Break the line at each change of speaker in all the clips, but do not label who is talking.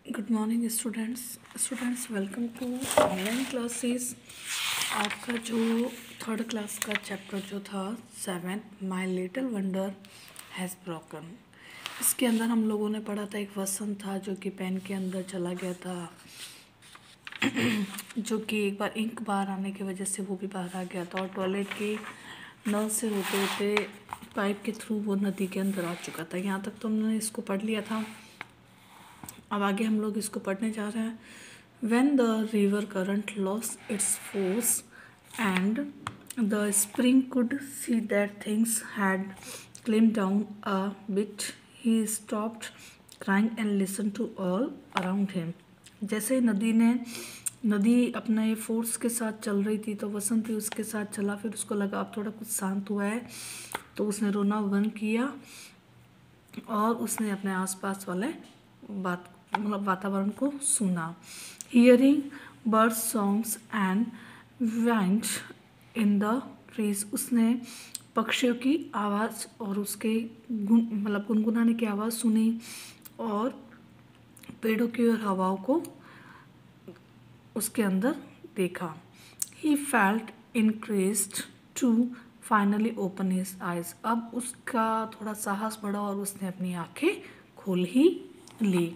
Good morning students welcome to online classes. आपका जो third class का चैप्टर जो था 7 my little wonder has broken, इसके अंदर हम लोगों ने पढ़ा था एक वसंत था जो कि पेन के अंदर चला गया था जो कि एक बार इंक बाहर आने की वजह से वो भी बाहर आ गया था और टॉयलेट के नल से होते होते पाइप के थ्रू वो नदी के अंदर आ चुका था। यहाँ तक तो हमने इसको पढ़ लिया था। अब आगे हम लोग इसको पढ़ने जा रहे हैं। When the river current lost its force and the spring could see that things had calmed down a bit, he stopped crying and listened to all around him. जैसे नदी अपने फोर्स के साथ चल रही थी तो वसंत भी उसके साथ चला। फिर उसको लगा अब थोड़ा कुछ शांत हुआ है तो उसने रोना बंद किया और उसने अपने आसपास वाले वातावरण को सुना। Hearing bird songs and wind in the trees, उसने पक्षियों की आवाज़ और उसके गुनगुनाने की आवाज़ सुनी और पेड़ों की और हवाओं को उसके अंदर देखा। He felt increased to finally open his eyes, अब उसका थोड़ा साहस बढ़ा और उसने अपनी आंखें खोल ही ली।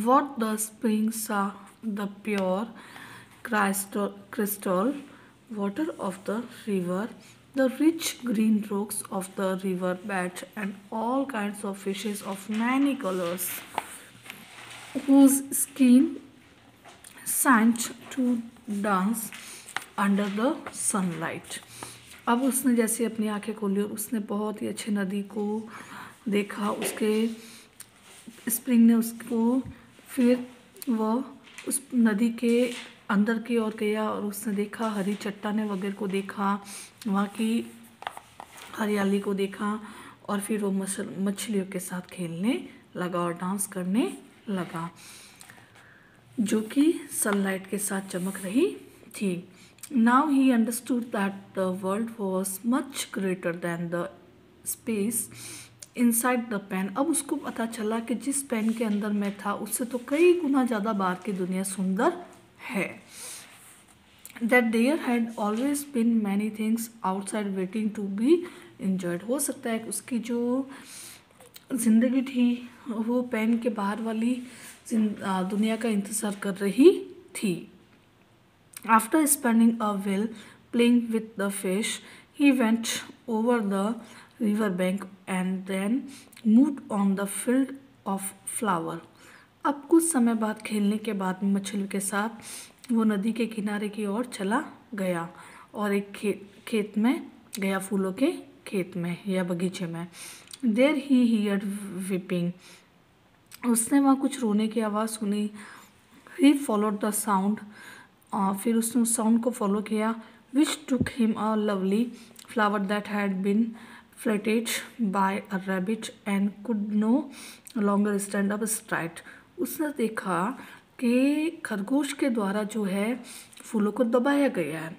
What the spring saw, the pure crystal water of the river, the rich green rocks of the river bed, and all kinds of fishes of many colors, whose skin seemed to dance under the sunlight. अब उसने जैसे अपनी आंखें खोली और उसने बहुत ही अच्छी नदी को देखा। उसके स्प्रिंग ने उसको, फिर वह उस नदी के अंदर की ओर गया और उसने देखा हरी चट्टानें वगैरह को देखा, वहाँ की हरियाली को देखा और फिर वो मछलियों के साथ खेलने लगा और डांस करने लगा जो कि सनलाइट के साथ चमक रही थी। Now he understood that the world was much greater than the space inside the pen, अब उसको पता चला कि जिस पेन के अंदर मैं था उससे तो कई गुना ज़्यादा बाहर की दुनिया सुंदर है। That there had always been many things outside waiting to be enjoyed, हो सकता है कि उसकी जो ज़िंदगी थी वो पेन के बाहर वाली दुनिया का इंतज़ार कर रही थी। After spending a wheel playing with the fish, he went over the river bank and then moved on the field of flower, अब कुछ समय बाद खेलने के बाद मछलियों के साथ वो नदी के किनारे की ओर चला गया और एक खेत में गया, फूलों के खेत में या बगीचे में। देयर ही हियर्ड वीपिंग, उसने वहाँ कुछ रोने की आवाज़ सुनी। ही फॉलोड द साउंड, फिर उसने उस साउंड को फॉलो किया। Which took him a lovely flower that had been flattened by a rabbit and could no longer stand up straight, उसने देखा कि खरगोश के द्वारा जो है फूलों को दबाया गया है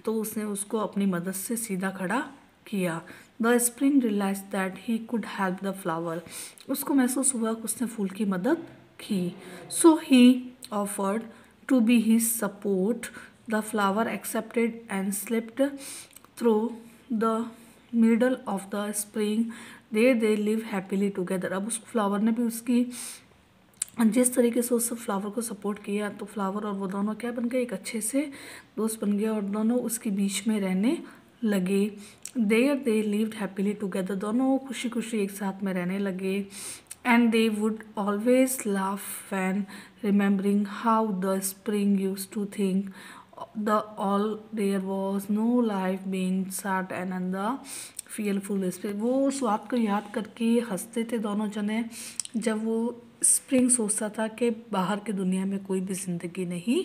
तो उसने उसको अपनी मदद से सीधा खड़ा किया। The spring realise that he could help the flower, उसको महसूस हुआ कि उसने फूल की मदद की। So he offered to be his support, the flower accepted and slipped through the middle of the spring, they live happily together, अब उस फ्लावर ने भी उसकी जिस तरीके से उस फ्लावर को सपोर्ट किया तो फ्लावर और वो दोनों क्या बन गए, एक अच्छे से दोस्त बन गए और दोनों उसके बीच में रहने लगे। दे लिव्ड हैप्पीली टुगेदर, दोनों खुशी खुशी एक साथ में रहने लगे। And they would always laugh when remembering how the spring used to think all there was no life being sad and the fearful spirit, वो उस बात को याद करके हंसते थे दोनों जने जब वो स्प्रिंग सोचता था कि बाहर की दुनिया में कोई भी ज़िंदगी नहीं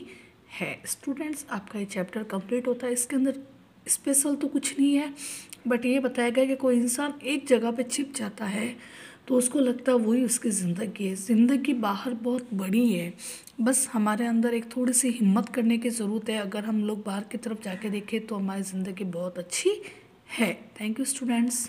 है। स्टूडेंट्स, आपका ये चैप्टर कंप्लीट होता है। इसके अंदर स्पेशल तो कुछ नहीं है, बट ये बताया गया कि कोई इंसान एक जगह पे छिप जाता है तो उसको लगता है वही उसकी ज़िंदगी है। ज़िंदगी बाहर बहुत बड़ी है, बस हमारे अंदर एक थोड़ी सी हिम्मत करने की ज़रूरत है। अगर हम लोग बाहर की तरफ जाके देखें तो हमारी ज़िंदगी बहुत अच्छी है। Thank you students.